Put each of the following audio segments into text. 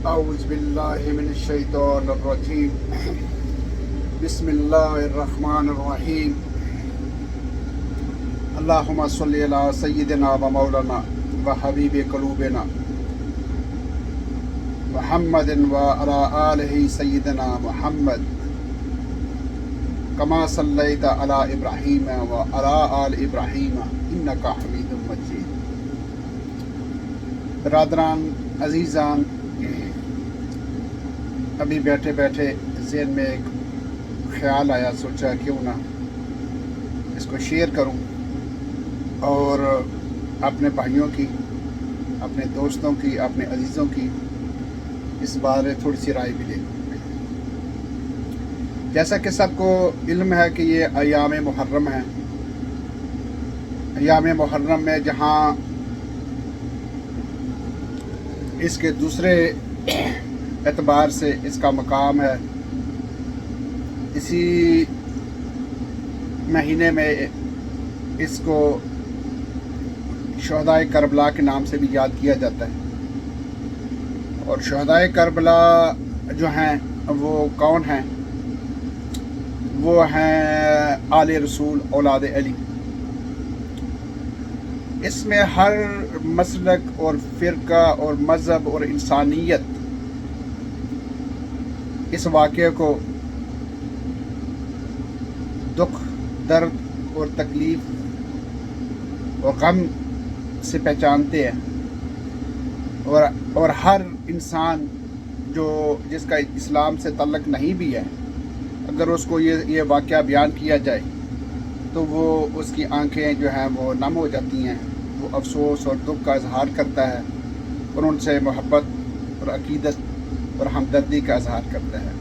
أعوذ بالله من الشيطان الرجيم بسم الله الرحمن الرحيم اللهم صل على سيدنا ومولانا وحبيب قلوبنا محمد وعلى آله سيدنا محمد كما صليت على إبراهيم وعلى آل إبراهيم إنك حميد مجيد. برادران عزیزان، ابھی بیٹھے بیٹھے ذہن میں ایک خیال آیا، سوچا کیوں نہ اس کو شیئر کروں اور اپنے بھائیوں کی، اپنے دوستوں کی، اپنے عزیزوں کی اس بارے تھوڑی سی رائے بھی لے لوں۔ جیسا کہ سب کو علم ہے کہ یہ ایام محرم ہیں، ایام محرم میں جہاں اس کے دوسرے اعتبار سے اس کا مقام ہے، اسی مہینے میں اس کو شہدائے کربلا کے نام سے بھی یاد کیا جاتا ہے۔ اور شہدائے کربلا جو ہیں وہ کون ہیں؟ وہ ہیں آل رسول، اولاد علی۔ اس میں ہر مسلک اور فرقہ اور مذہب اور انسانیت اس واقعے کو دکھ، درد اور تکلیف اور غم سے پہچانتے ہیں، اور ہر انسان جس کا اسلام سے تعلق نہیں بھی ہے، اگر اس کو یہ واقعہ بیان کیا جائے تو وہ اس کی آنکھیں جو ہیں وہ نم ہو جاتی ہیں، وہ افسوس اور دکھ کا اظہار کرتا ہے اور ان سے محبت اور عقیدت اور ہمدردی کا اظہار کرتا ہے۔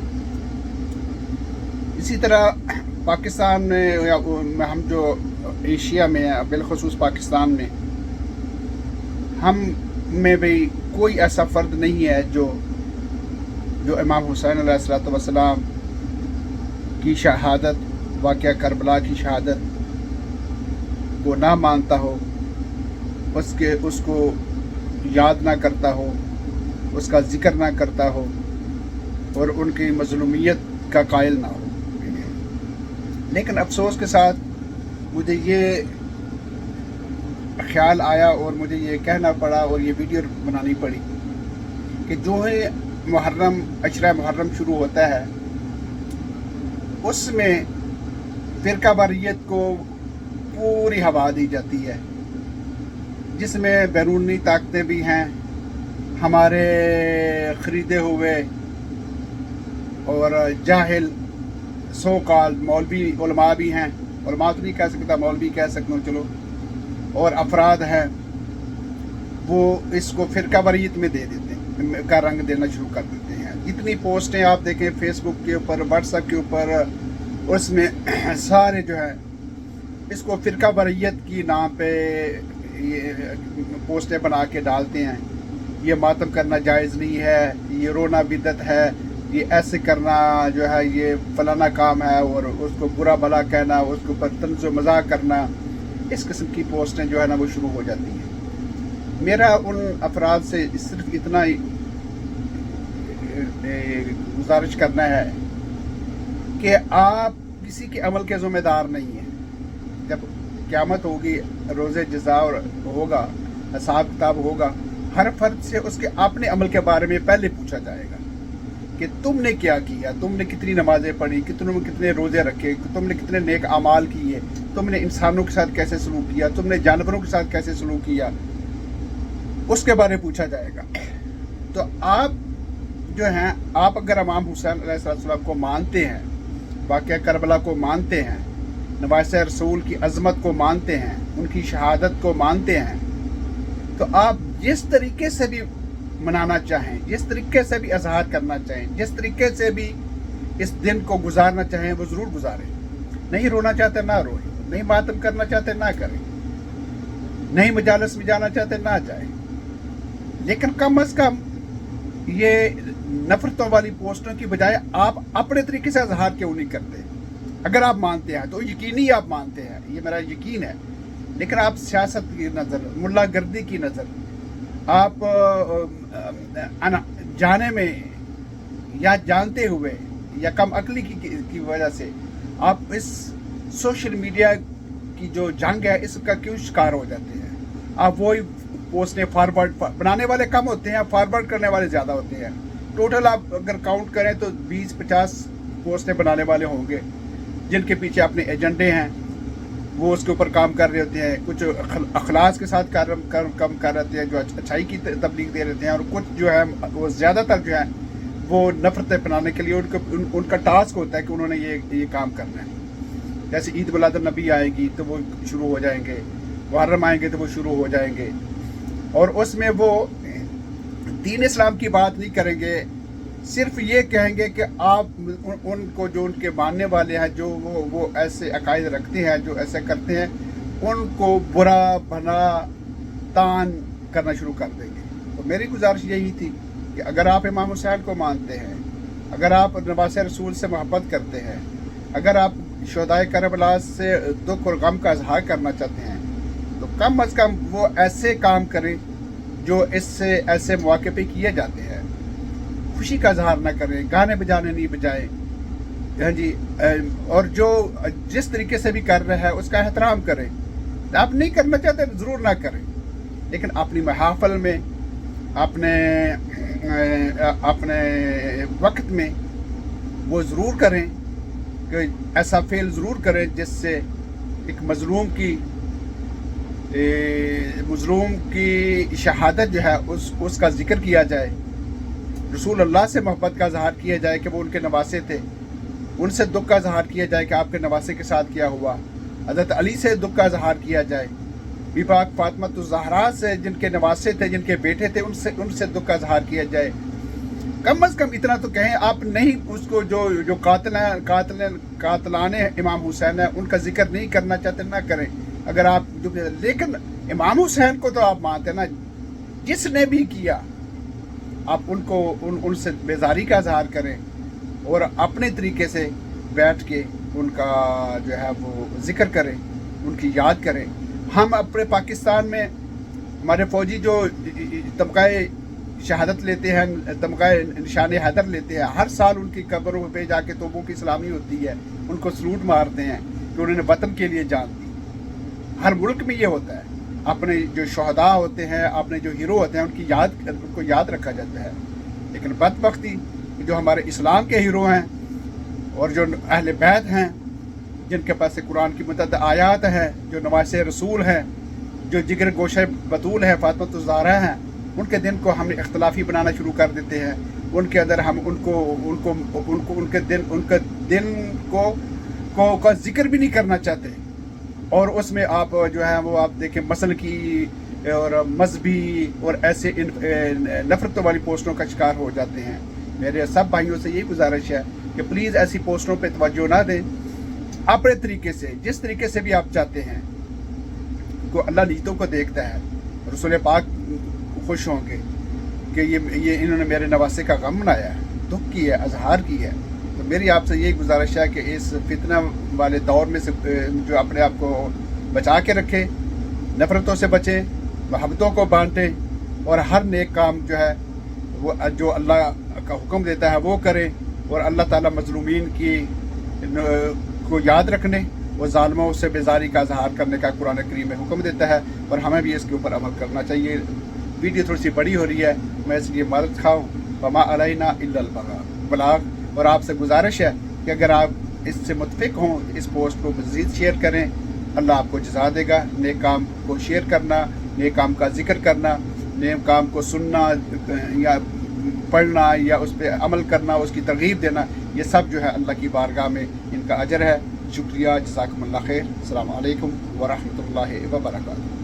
اسی طرح پاکستان میں ہم جو ایشیا میں ہیں، بالخصوص پاکستان میں، ہم میں بھی کوئی ایسا فرد نہیں ہے جو امام حسین علیہ السلام کی شہادت، واقعہ کربلا کی شہادت کو نہ مانتا ہو، اس کو یاد نہ کرتا ہو، اس کا ذکر نہ کرتا ہو اور ان کی مظلومیت کا قائل نہ ہو۔ لیکن افسوس کے ساتھ مجھے یہ خیال آیا اور مجھے یہ کہنا پڑا اور یہ ویڈیو بنانی پڑی کہ جو ہے محرم، عشرہ محرم شروع ہوتا ہے، اس میں فرقہ واریت کو پوری ہوا دی جاتی ہے، جس میں بیرونی طاقتیں بھی ہیں، ہمارے خریدے ہوئے اور جاہل سو کال مولوی علماء بھی ہیں، علماء تو نہیں کہہ سکتا، مولوی کہہ سکتا ہوں چلو، اور افراد ہیں، وہ اس کو فرقہ واریت میں دے دیتے ہیں، کا رنگ دینا شروع کر دیتے ہیں۔ جتنی پوسٹیں آپ دیکھیں فیس بک کے اوپر، واٹس ایپ کے اوپر، اس میں سارے جو ہے اس کو فرقہ واریت کی نام پہ یہ پوسٹیں بنا کے ڈالتے ہیں، یہ ماتم کرنا جائز نہیں ہے، یہ رونا بدعت ہے، یہ ایسے کرنا جو ہے یہ فلانا کام ہے، اور اس کو برا بھلا کہنا، اس کے اوپر طنز و مزاح کرنا، اس قسم کی پوسٹیں جو ہے نا وہ شروع ہو جاتی ہیں۔ میرا ان افراد سے صرف اتنا ہی گزارش کرنا ہے کہ آپ کسی کے عمل کے ذمہ دار نہیں ہیں۔ جب قیامت ہوگی، روز جزا ہوگا، حساب کتاب ہوگا، ہر فرد سے اس کے اپنے عمل کے بارے میں پہلے پوچھا جائے گا کہ تم نے کیا کیا، تم نے کتنی نمازیں پڑھی، کتنے روزے رکھے، تم نے کتنے نیک اعمال کیے، تم نے انسانوں کے ساتھ کیسے سلوک کیا، تم نے جانوروں کے ساتھ کیسے سلوک کیا، اس کے بارے میں پوچھا جائے گا۔ تو آپ جو ہیں، آپ اگر امام حسین علیہ السلام کو مانتے ہیں، واقعہ کربلا کو مانتے ہیں، نواسہ رسول کی عظمت کو مانتے ہیں، ان کی شہادت کو مانتے ہیں، تو آپ جس طریقے سے بھی منانا چاہیں، جس طریقے سے بھی اظہار کرنا چاہیں، جس طریقے سے بھی اس دن کو گزارنا چاہیں وہ ضرور گزاریں۔ نہیں رونا چاہتے نہ روئیں، نہیں ماتم کرنا چاہتے نہ کریں، نہیں مجالس میں جانا چاہتے نہ جائیں، لیکن کم از کم یہ نفرتوں والی پوسٹوں کی بجائے آپ اپنے طریقے سے اظہار کیوں نہیں کرتے؟ اگر آپ مانتے ہیں تو یقینی آپ مانتے ہیں، یہ میرا یقین ہے، لیکن آپ سیاست کی نظر، ملا گردی کی نظر، آپ जाने में या जानते हुए या कम अक्ली की वजह से आप इस सोशल मीडिया की जो जंग है इसका क्यों शिकार हो जाते हैं? आप वही पोस्टें फॉरवर्ड बनाने वाले कम होते हैं, फॉरवर्ड करने वाले ज़्यादा होते हैं। टोटल आप अगर काउंट करें तो 20-50 पोस्टें बनाने वाले होंगे जिनके पीछे अपने एजेंडे हैं, वो उसके ऊपर काम कर रहे होते हैं। कुछ अखलास के साथ काम कर रहे हैं, जो अच्छाई की तबलीग दे रहे हैं, और कुछ जो है वो ज़्यादातर जो है वो नफरतें बनाने के लिए उनका टास्क होता है कि उन्होंने ये काम करना है। जैसे ईद मिलाद नबी आएगी तो वो शुरू हो जाएंगे, मुहर्रम आएंगे तो वो शुरू हो जाएंगे, और उसमें वो दीन इस्लाम की बात नहीं करेंगे, सिर्फ ये कहेंगे कि आप उनको जो उनके मानने वाले हैं, जो वो ऐसे अकायद रखते हैं, जो ऐसे करते हैं, उनको बुरा भला तान करना शुरू कर देंगे। तो मेरी गुजारिश यही थी कि अगर आप इमाम हुसैन को मानते हैं, अगर आप नवासे रसूल से मोहब्बत करते हैं, अगर आप शुहदाए करबला से दुख और गम का इजहार करना चाहते हैं, तो कम अज़ कम वो ऐसे काम करें जो इससे ऐसे मौके पे किए जाते हैं। खुशी का इजहार ना करें, गाने बजाने नहीं बजाएं, हाँ जी, और जो जिस तरीके से भी कर रहे हैं उसका एहतराम करें। आप नहीं करना चाहते ज़रूर ना करें, लेकिन अपनी महफिल में अपने वक्त में वो ज़रूर करें कि ऐसा फेल ज़रूर करें जिससे एक मज़लूम की शहादत जो है उसका ज़िक्र किया जाए, रसूल अल्लाह से मोहब्बत का इजहार किया जाए कि वो उनके नवासे थे, उनसे दुख का इजहार किया जाए कि आपके नवासे के साथ क्या हुआ, हज़रत अली से दुख का इजहार किया जाए, बीबी फातिमा ज़हरा से जिनके नवासे थे, जिनके बेटे थे, उनसे दुख का इजहार किया जाए। कम अज़ कम इतना तो कहें। आप नहीं उसको जो कातलाने इमाम हुसैन है उनका जिक्र नहीं करना चाहते, ना करें। अगर आप लेकिन इमाम हुसैन को तो आप मानते ना, जिसने भी किया आप उनसे बेजारी का इजहार करें और अपने तरीके से बैठ के उनका जो है वो जिक्र करें, उनकी याद करें। हम अपने पाकिस्तान में हमारे फ़ौजी जो तमग़ाए शहादत लेते हैं, तमग़ाए निशान हैदर लेते हैं, हर साल उनकी कब्रों पे जाके तोपों की सलामी होती है, उनको सलूट मारते हैं कि उन्होंने वतन के लिए जान दी। हर मुल्क में ये होता है। अपने जो शहदा होते हैं, अपने जो हीरो होते हैं, उनको याद रखा जाता है। लेकिन बदबख्ती जो हमारे इस्लाम के हीरो हैं और जो अहले बैत हैं, जिनके पास कुरान की मुतअद्दिद आयात हैं, जो नवासे रसूल हैं, जो जिगर गोशे बतूल है, फातिमा ज़हरा हैं, उनके दिन को हम इख्तलाफी बनाना शुरू कर देते हैं। उनके अंदर हम उनके दिन को का जिक्र भी नहीं करना चाहते, और उसमें आप जो है वो आप देखें मसल की और मजहबी और ऐसे नफरतों वाली पोस्टों का शिकार हो जाते हैं। मेरे सब भाइयों से यही गुजारिश है कि प्लीज़ ऐसी पोस्टों पे तवज्जो ना दें। अपने तरीके से, जिस तरीके से भी आप चाहते हैं, को अल्लाह नीयतों को देखता है। रसूल पाक खुश होंगे कि ये इन्होंने मेरे नवासे का गम मनाया है, दुख की है, इजहार की है। तो मेरी आपसे यही गुजारिश है कि इस फितना वाले दौर में से जो अपने आप को बचा के रखें, नफ़रतों से बचें, मोहब्बतों को बांटें, और हर नेक काम जो है वो जो अल्लाह का हुक्म देता है वो करें, और अल्लाह ताला मज़लूमीन को याद रखने और ज़ालिमों से बेजारी का इजहार करने का कुरान करीम में हुक्म देता है, और हमें भी इसके ऊपर अमल करना चाहिए। वीडियो थोड़ी सी बड़ी हो रही है, मैं इसलिए माज़रत खाऊँ। वमा अलैना इल्लल बलाग। और आपसे गुजारिश है कि अगर आप इससे मुत्फिक हों इस पोस्ट को मज़ीद शेयर करें। अल्लाह आपको जज़ा देगा। नेक काम को शेयर करना, नेक काम का जिक्र करना, नेक काम को सुनना या पढ़ना या उस पर अमल करना, उसकी तरगीब देना, ये सब जो है अल्लाह की बारगाह में इनका अजर है। शुक्रिया, जज़ाकुमुल्लाह खैर। अस्सलामु अलैकुम व रहमतुल्लाहि व बरकातुहू।